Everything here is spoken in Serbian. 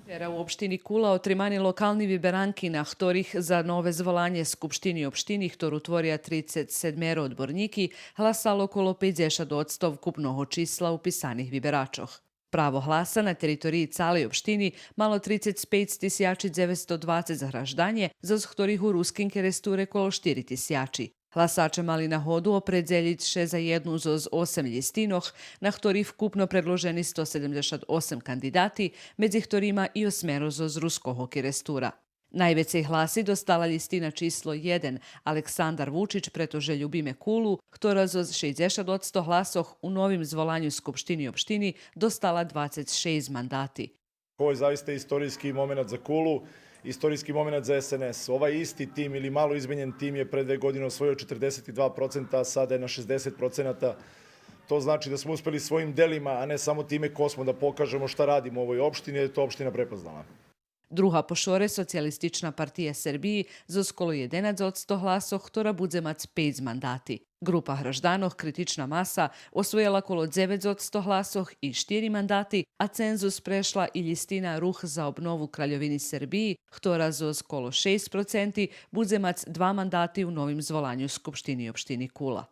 Včera u opštini Kula otrimani lokalni vyberanki na ktorých za nové zvolanje Skupštini opštini, ktorú tvoria 37 odborníky, hlasalo okolo 50% vkupnoho čísla upisanih vyberačoh. Pravo glasa na teritoriji cale opštini malo 35.920 zahraždanje, za ktorých u ruskim keresture kolo 4.000. Glasače mali na hodu opredzeljiť še za jednu z 8 ljestinoh, na ktorých vkupno predloženi 178 kandidati, medzi ktorima i 8 z ruskoho kerestura. Najvecej glasi dostala ljestina číslo 1 Aleksandar Vučić, pretože Ljubime Kulu, ktorá zo 60% glasoh u novim zvolanju Skupštini opštini dostala 26 mandati. Ovo je zaista istorijski moment za Kulu, istorijski moment za SNS. Ovaj isti tim ili malo izmenjen tim je pre 2 godine osvojio 42%, a sada je na 60%. To znači da smo uspeli svojim delima, a ne samo time ko smo, da pokažemo šta radimo u ovoj opštini, jer je to opština prepoznala. Druga po šore Socialistična partija Srbiji z skoro 11% glasoh, ktorá bude mať 5 mandati. Grupa Hraždanoh, kritična masa, osvojila kolo 9% glasoh i 4 mandati, a cenzus prešla i ljestina Ruh za obnovu Kraljevini Srbiji, ktorá zo skoro 6% bude mať 2 mandati u novim zvolanju Skupštini opštini Kula.